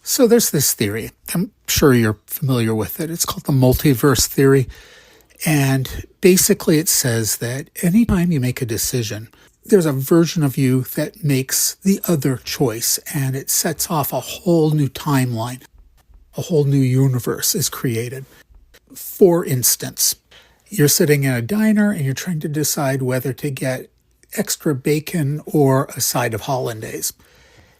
So there's this theory. I'm sure you're familiar with it. It's called the multiverse theory. And basically it says that anytime you make a decision, there's a version of you that makes the other choice, and it sets off a whole new timeline. A whole new universe is created. For instance, you're sitting in a diner and you're trying to decide whether to get extra bacon or a side of hollandaise.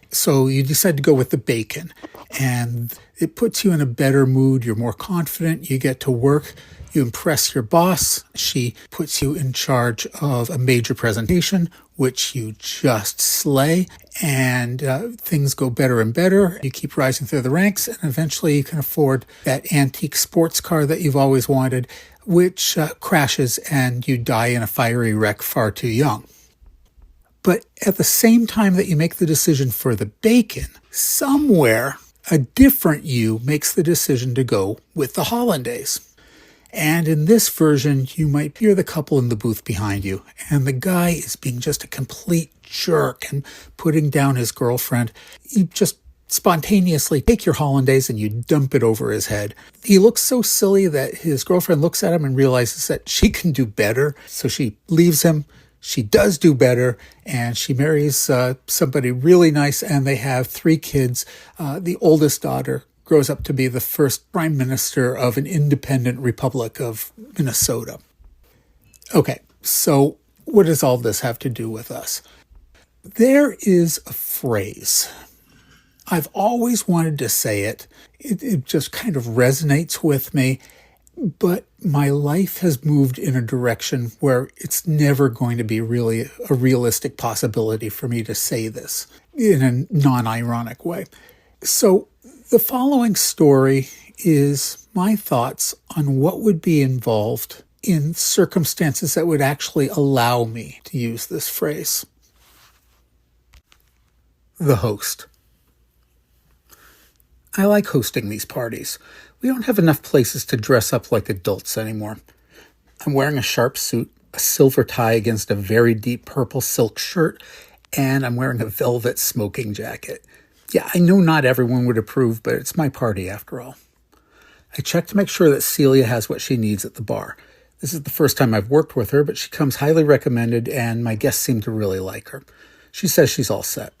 So you decide to go with the bacon, and it puts you in a better mood. You're more confident. You get to work. You impress your boss. She puts you in charge of a major presentation, which you just slay, and things go better and better. You keep rising through the ranks, and eventually you can afford that antique sports car that you've always wanted, which crashes and you die in a fiery wreck far too young. But at the same time that you make the decision for the bacon, somewhere a different you makes the decision to go with the hollandaise. And in this version, you might hear the couple in the booth behind you, and the guy is being just a complete jerk and putting down his girlfriend. You just spontaneously take your hollandaise and you dump it over his head. He looks so silly that his girlfriend looks at him and realizes that she can do better, so she leaves him. She does do better, and she marries somebody really nice, and they have 3 kids. The oldest daughter grows up to be the first prime minister of an independent republic of Minnesota. Okay, so what does all this have to do with us? There is a phrase. I've always wanted to say it. It just kind of resonates with me. But my life has moved in a direction where it's never going to be really a realistic possibility for me to say this in a non-ironic way. So the following story is my thoughts on what would be involved in circumstances that would actually allow me to use this phrase. The host. I like hosting these parties. We don't have enough places to dress up like adults anymore. I'm wearing a sharp suit, a silver tie against a very deep purple silk shirt, and I'm wearing a velvet smoking jacket. Yeah, I know not everyone would approve, but it's my party after all. I check to make sure that Celia has what she needs at the bar. This is the first time I've worked with her, but she comes highly recommended, and my guests seem to really like her. She says she's all set.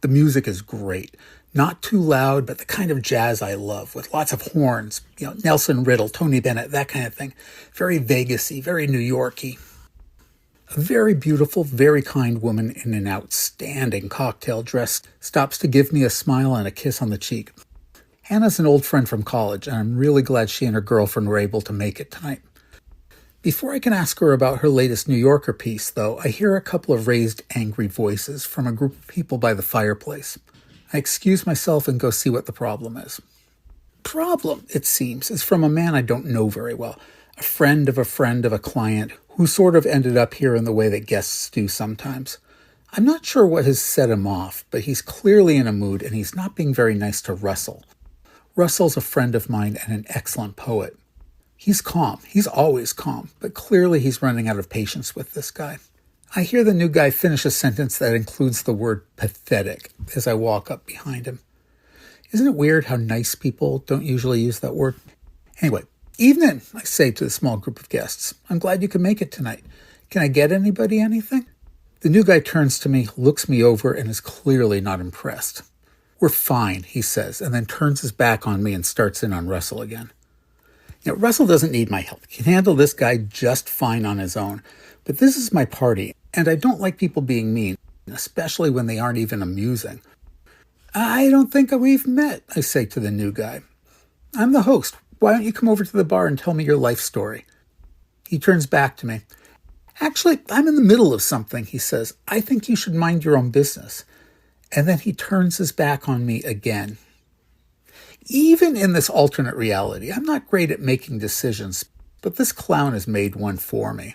The music is great. Not too loud, but the kind of jazz I love, with lots of horns. Nelson Riddle, Tony Bennett, that kind of thing. Very Vegas-y, very New York-y. A very beautiful, very kind woman in an outstanding cocktail dress stops to give me a smile and a kiss on the cheek. Hannah's an old friend from college, and I'm really glad she and her girlfriend were able to make it tonight. Before I can ask her about her latest New Yorker piece, though, I hear a couple of raised, angry voices from a group of people by the fireplace. I excuse myself and go see what the problem is. Problem, it seems, is from a man I don't know very well, a friend of a client who sort of ended up here in the way that guests do sometimes. I'm not sure what has set him off, but he's clearly in a mood, and he's not being very nice to Russell. Russell's a friend of mine and an excellent poet. He's calm. He's always calm, but clearly he's running out of patience with this guy. I hear the new guy finish a sentence that includes the word pathetic as I walk up behind him. Isn't it weird how nice people don't usually use that word? Anyway, evening, I say to the small group of guests. I'm glad you could make it tonight. Can I get anybody anything? The new guy turns to me, looks me over, and is clearly not impressed. We're fine, he says, and then turns his back on me and starts in on Russell again. Russell doesn't need my help. He can handle this guy just fine on his own. But this is my party, and I don't like people being mean, especially when they aren't even amusing. I don't think we've met, I say to the new guy. I'm the host. Why don't you come over to the bar and tell me your life story? He turns back to me. Actually, I'm in the middle of something, he says. I think you should mind your own business. And then he turns his back on me again. Even in this alternate reality, I'm not great at making decisions, but this clown has made one for me.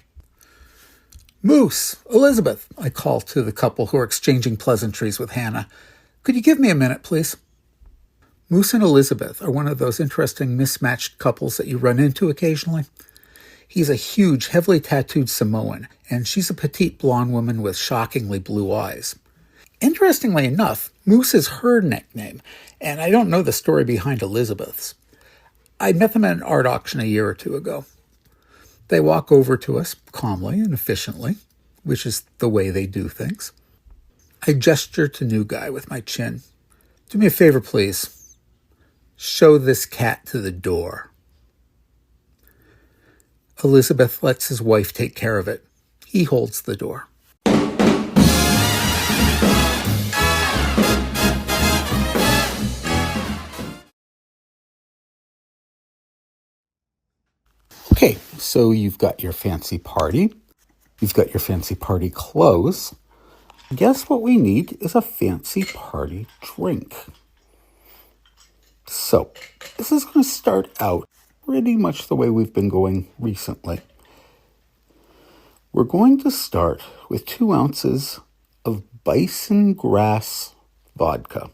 Moose, Elizabeth, I call to the couple who are exchanging pleasantries with Hannah. Could you give me a minute, please? Moose and Elizabeth are one of those interesting mismatched couples that you run into occasionally. He's a huge, heavily tattooed Samoan, and she's a petite blonde woman with shockingly blue eyes. Interestingly enough, Moose is her nickname, and I don't know the story behind Elizabeth's. I met them at an art auction a year or two ago. They walk over to us calmly and efficiently, which is the way they do things. I gesture to new guy with my chin. Do me a favor, please. Show this cat to the door. Elizabeth lets his wife take care of it. He holds the door. Okay, so you've got your fancy party. You've got your fancy party clothes. Guess what we need is a fancy party drink. So, this is going to start out pretty much the way we've been going recently. We're going to start with 2 ounces of bison grass vodka.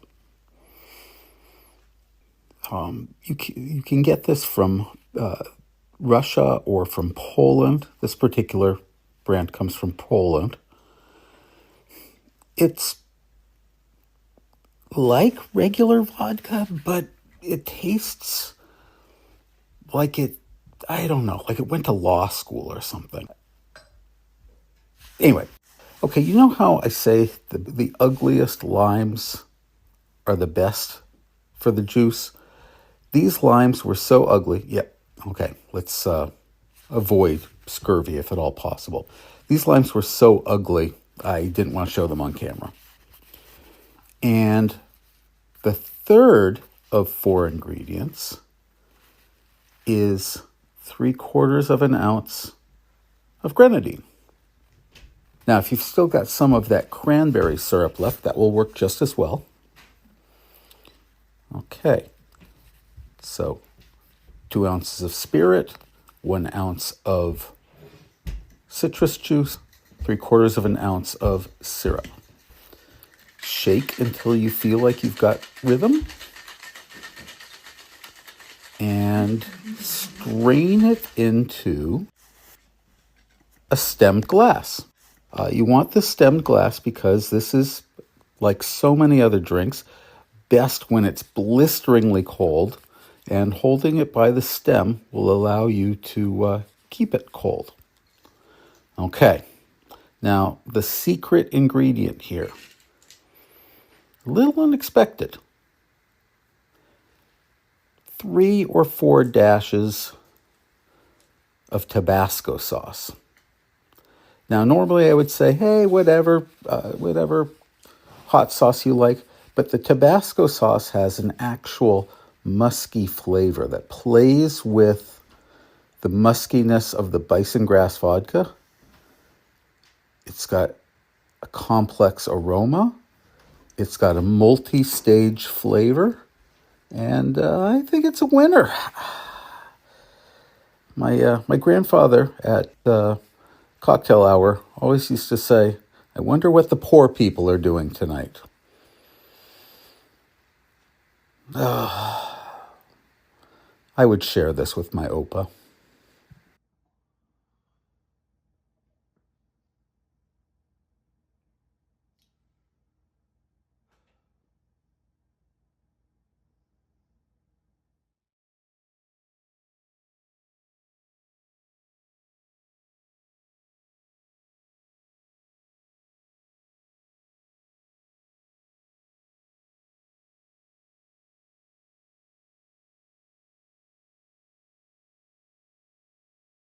You can get this from Russia or from Poland. This particular brand comes from Poland. It's like regular vodka, but it tastes like it went to law school or something. Anyway, okay, you know how I say the ugliest limes are the best for the juice? These limes were so ugly. Yep, okay, let's avoid scurvy if at all possible. These limes were so ugly, I didn't want to show them on camera. And the third of 4 ingredients is 3/4 of an ounce of grenadine. Now, if you've still got some of that cranberry syrup left, that will work just as well. Okay, so 2 ounces of spirit, 1 ounce of citrus juice, 3/4 of an ounce of syrup. Shake until you feel like you've got rhythm. And strain it into a stemmed glass. You want the stemmed glass because this is, like so many other drinks, best when it's blisteringly cold, and holding it by the stem will allow you to keep it cold. Okay, now the secret ingredient here, a little unexpected. 3 or 4 dashes of Tabasco sauce. Now, normally I would say, hey, whatever hot sauce you like, but the Tabasco sauce has an actual musky flavor that plays with the muskiness of the bison grass vodka. It's got a complex aroma. It's got a multi-stage flavor. And I think it's a winner. My grandfather at cocktail hour always used to say, I wonder what the poor people are doing tonight. I would share this with my Opa.